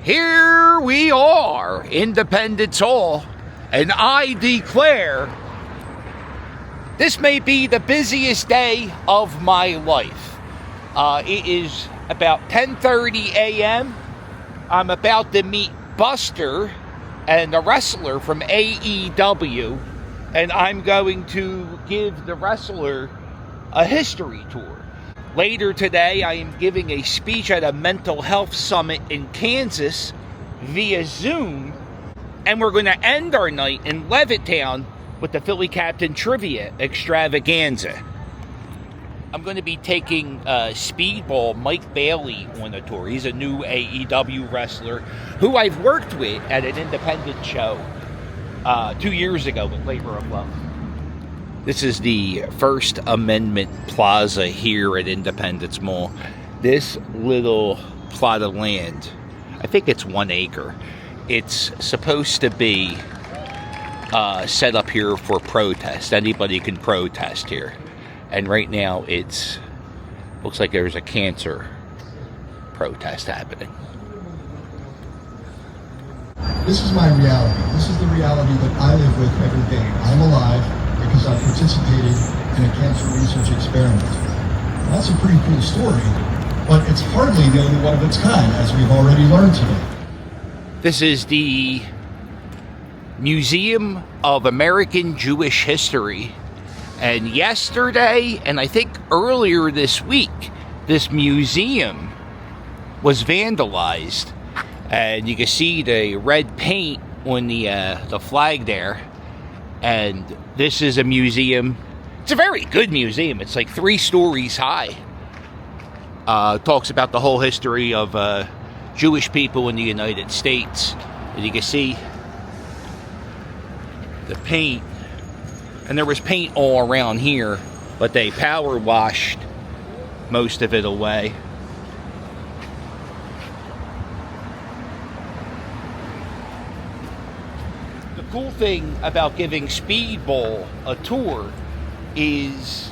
Here we are, Independence Hall, and I declare this may be the busiest day of my life. It is about 10:30 a.m. I'm about to meet Buster and the wrestler from AEW, and I'm going to give the wrestler a history tour. Later today, I am giving a speech at a mental health summit in Kansas via Zoom, and we're going to end our night in Levittown with the Philly Captain Triva Extravaganza. I'm going to be taking Speedball Mike Bailey on a tour. He's a new AEW wrestler who I've worked with at an independent show 2 years ago with Labor of Love. This is the First Amendment Plaza here at Independence Mall. This little plot of land, I think it's 1 acre. It's supposed to be set up here for protest. Anybody can protest here. And right now looks like there's a cancer protest happening. This is my reality. This is the reality that I live with every day. I'm alive because I participated in a cancer research experiment. Well, that's a pretty cool story, but it's hardly the only one of its kind, as we've already learned today. This is the Museum of American Jewish History. And yesterday, and I think earlier this week, this museum was vandalized. And you can see the red paint on the flag there. And this is a museum. It's a very good museum. It's like 3 stories high. Talks about the whole history of Jewish people in the United States. And you can see the paint. And there was paint all around here, but they power washed most of it away. The cool thing about giving Speedball a tour is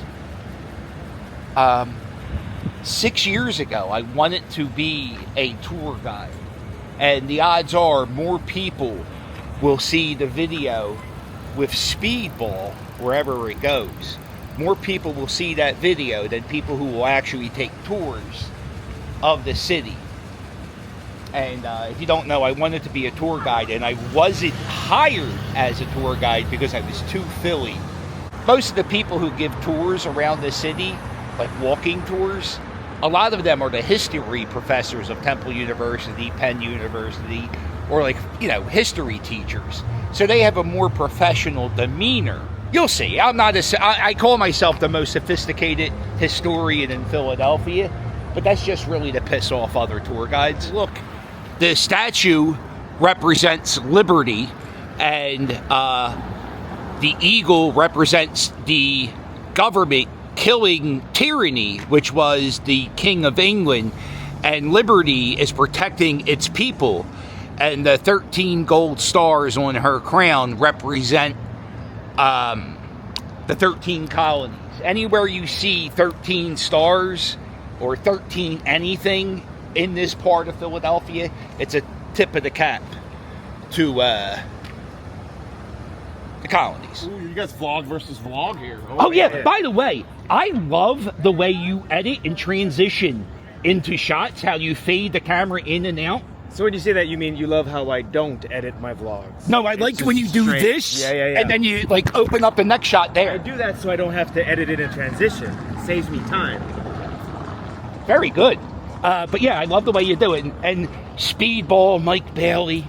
6 years ago I wanted to be a tour guide, and the odds are more people will see the video with Speedball wherever it goes. More people will see that video than people who will actually take tours of the city. And if you don't know, I wanted to be a tour guide, and I wasn't hired as a tour guide because I was too Philly. Most of the people who give tours around the city, like walking tours, a lot of them are the history professors of Temple University, Penn University, or history teachers. So they have a more professional demeanor. You'll see. I call myself the most sophisticated historian in Philadelphia, but that's just really to piss off other tour guides. Look, the statue represents liberty, and the eagle represents the government killing tyranny, which was the King of England, and liberty is protecting its people. And the 13 gold stars on her crown represent the 13 colonies. Anywhere you see 13 stars or 13 anything in this part of Philadelphia, it's a tip of the cap to the colonies. Ooh, you guys vlog versus vlog here. Oh yeah, by the way, I love the way you edit and transition into shots, how you fade the camera in and out. So when you say that, you mean you love how I don't edit my vlogs? No, I like when you do straight. this, Yeah. and then you open up the next shot there. I do that so I don't have to edit it in transition. It saves me time. Very good. But yeah, I love the way you do it. And Speedball Mike Bailey,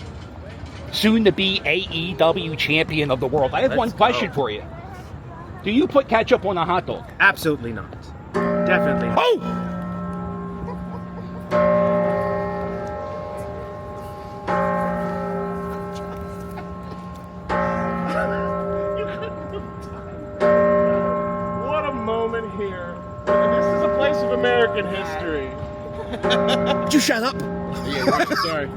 soon to be AEW champion of the world. I have one question for you. Do you put ketchup on a hot dog? Absolutely not. Definitely not. Oh! Here. This is a place of American history. Would you shut up? Yeah, sorry.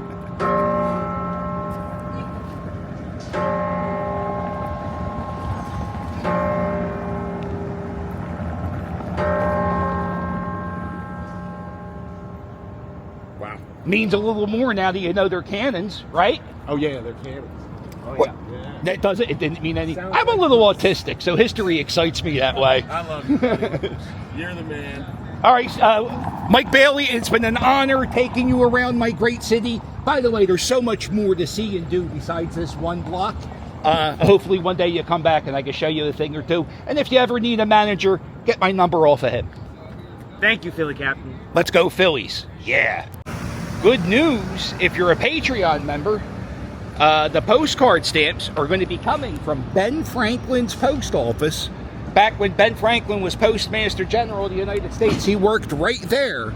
Wow. Means a little more now that you know they're cannons, right? Oh yeah, they're cannons. Oh What? yeah. That doesn't. It didn't mean anything. Sounds I'm a like little autistic, so history excites me that way. I love you, buddy. You're the man. All right, Mike Bailey, it's been an honor taking you around my great city. By the way, there's so much more to see and do besides this one block. Hopefully one day you come back and I can show you a thing or two. And if you ever need a manager, get my number off of him. Thank you, Philly Captain. Let's go Phillies. Yeah. Good news, if you're a Patreon member, the postcard stamps are going to be coming from Ben Franklin's post office. Back when Ben Franklin was Postmaster General of the United States, he worked right there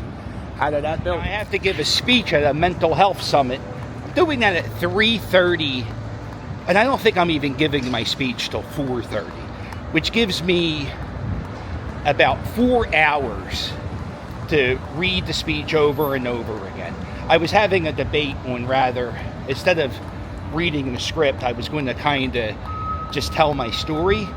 out of that building. I have to give a speech at a mental health summit. I'm doing that at 3:30, and I don't think I'm even giving my speech till 4:30, which gives me about 4 hours to read the speech over and over again. I was having a debate on instead of reading the script, I was going to kind of just tell my story.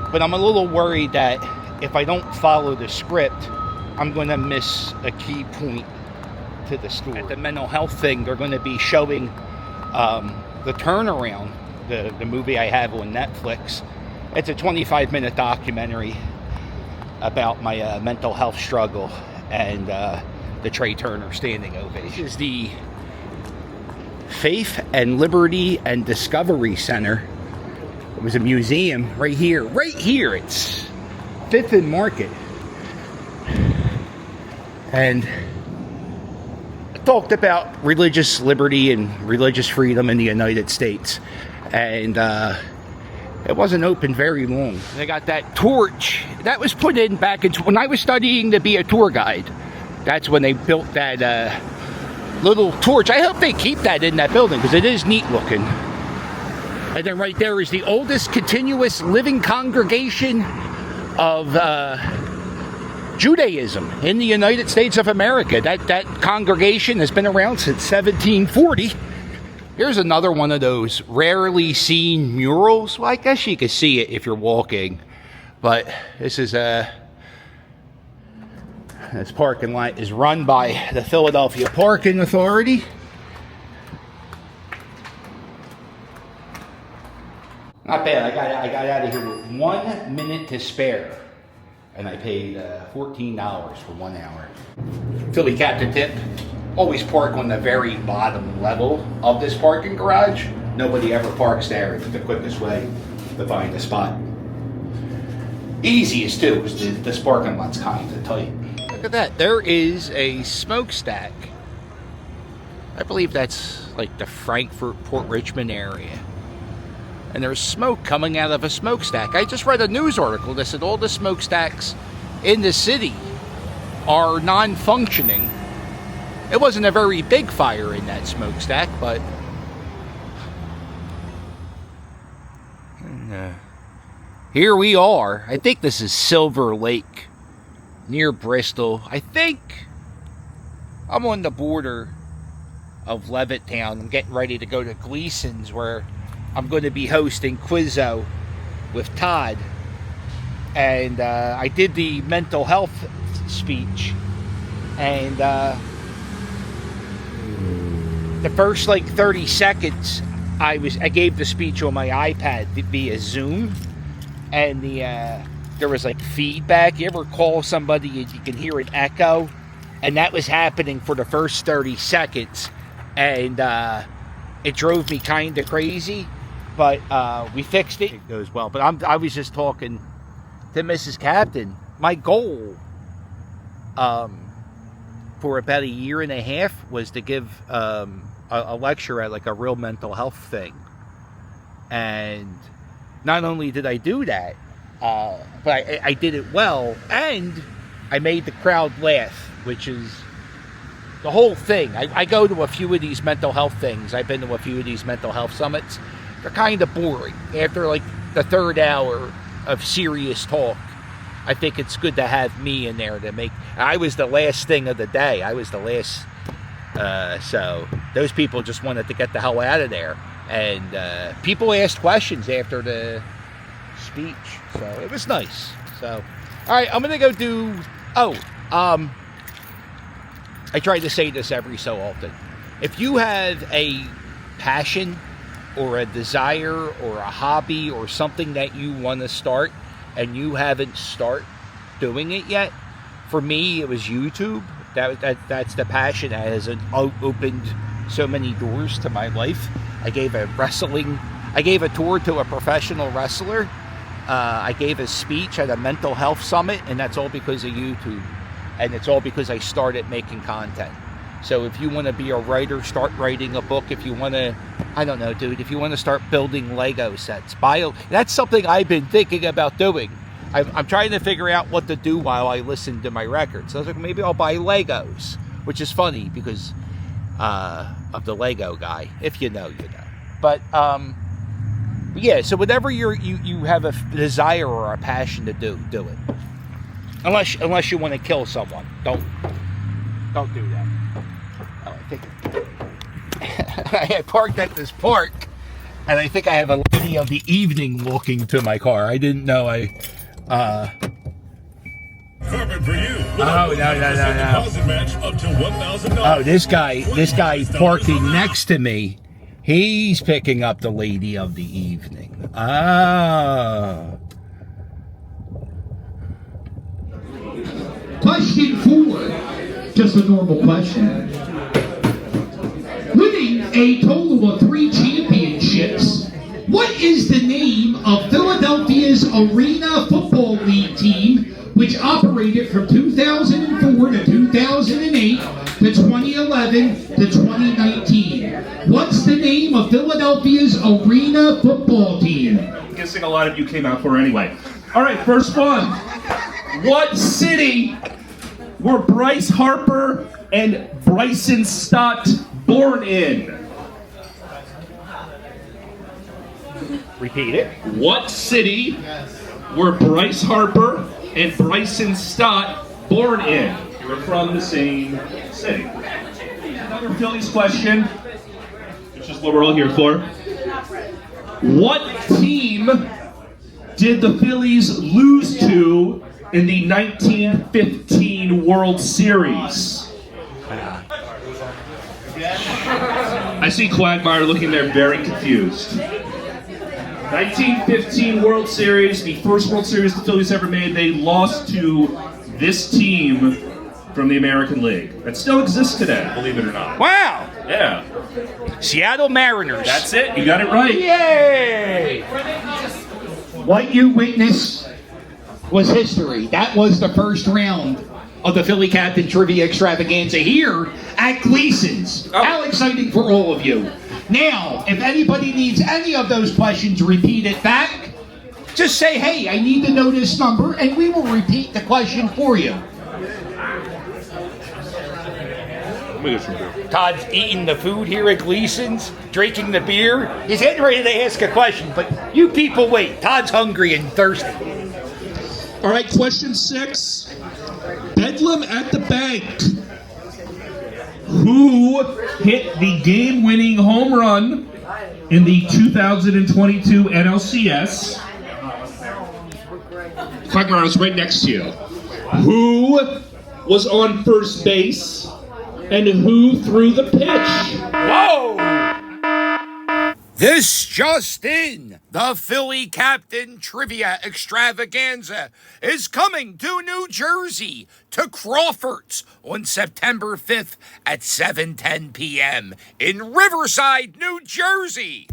But I'm a little worried that if I don't follow the script, I'm going to miss a key point to the story. At the mental health thing, they're going to be showing The Turnaround, the movie I have on Netflix. It's a 25-minute documentary about my mental health struggle and the Trey Turner standing ovation. This is the Faith and Liberty and Discovery Center. It was a museum right here. It's 5th and Market. And it talked about religious liberty and religious freedom in the United States. And it wasn't open very long. They got that torch. That was put in back when I was studying to be a tour guide. That's when they built that little torch. I hope they keep that in that building because it is neat looking. And then right there is the oldest continuous living congregation of Judaism in the United States of America. That congregation has been around since 1740. Here's another one of those rarely seen murals. Well, I guess you can see it if you're walking. But this is this parking lot is run by the Philadelphia Parking Authority. Not bad. I got out of here with 1 minute to spare, and I paid $14 for 1 hour. Philly Captain tip: always park on the very bottom level of this parking garage. Nobody ever parks there. It's the quickest way to find a spot. Easiest too, because this parking lot's kind of tight. Look at that. There is a smokestack. I believe that's like the Frankfort, Port Richmond area. And there's smoke coming out of a smokestack. I just read a news article that said all the smokestacks in the city are non-functioning. It wasn't a very big fire in that smokestack, but here we are. I think this is Silver Lake, near Bristol. I think I'm on the border of Levittown. I'm getting ready to go to Gleasons, where I'm going to be hosting Quizzo with Todd. And I did the mental health speech. And the first like 30 seconds, I gave the speech on my iPad via Zoom. And there was like feedback. You ever call somebody and you can hear an echo? And that was happening for the first 30 seconds. And it drove me kind of crazy. But we fixed it. It goes well. But I was just talking to Mrs. Captain. My goal for about 1.5 years was to give a lecture at like a real mental health thing. And not only did I do that, but I did it well. And I made the crowd laugh, which is the whole thing. I go to a few of these mental health things. I've been to a few of these mental health summits. They're kind of boring. After like the third hour of serious talk, I think it's good to have me in there to make. I was the last thing of the day. I was the last. So those people just wanted to get the hell out of there. And people asked questions after the speech. So it was nice. So, all right, I'm going to go do. I try to say this every so often. If you have a passion or a desire or a hobby or something that you want to start and you haven't started doing it yet, for me, it was YouTube. That's the passion that has opened so many doors to my life. I gave a tour to a professional wrestler. I gave a speech at a mental health summit, and that's all because of YouTube. And it's all because I started making content. So if you want to be a writer, start writing a book. If you want to, I don't know, dude, if you want to start building Lego sets, that's something I've been thinking about doing. I'm trying to figure out what to do while I listen to my records. So I was like, maybe I'll buy Legos, which is funny because of the Lego guy. If you know, you know. But yeah, so whatever you have a desire or a passion to do it. Unless you want to kill someone, don't do that. Oh, I think I parked at this park, and I think I have a lady of the evening walking to my car. I didn't know Carpet for you. Oh, no. Deposit match up to $1,000. Oh, this guy parking next to me, he's picking up the lady of the evening. Oh. Question 4, just a normal question. Winning a total of 3 championships, what is the name of Philadelphia's Arena Football League team, which operated from 2004 to 2008 to 2011 to 2019? What's the name of Philadelphia's Arena Football team? I'm guessing a lot of you came out for anyway. All right, first one. What city were Bryce Harper and Bryson Stott born in? Repeat it. What city were Bryce Harper and Bryson Stott born in? You're from the same city. Another Phillies question, which is what we're all here for. What team did the Phillies lose to in the 1915 World Series? I see Quagmire looking there very confused. 1915 World Series, the first World Series the Phillies ever made. They lost to this team from the American League. That still exists today, believe it or not. Wow. Yeah. Seattle Mariners. That's it. You got it right. Yay! What you witnessed was history. That was the first round of the Philly Captain Triva Extravaganza here at Gleasons. Oh. How exciting for all of you. Now, if anybody needs any of those questions repeated back, just say, hey, I need to know this number, and we will repeat the question for you. Todd's eating the food here at Gleasons, drinking the beer. He's getting ready to ask a question, but you people wait. Todd's hungry and thirsty. All right, question 6. Bedlam at the bank. Who hit the game-winning home run in the 2022 NLCS? Quagmire was right next to you. Who was on first base? And who threw the pitch? Whoa! This just in, the Philly Captain Trivia Extravaganza is coming to New Jersey, to Crawford's on September 5th at 7:10 p.m. in Riverside, New Jersey.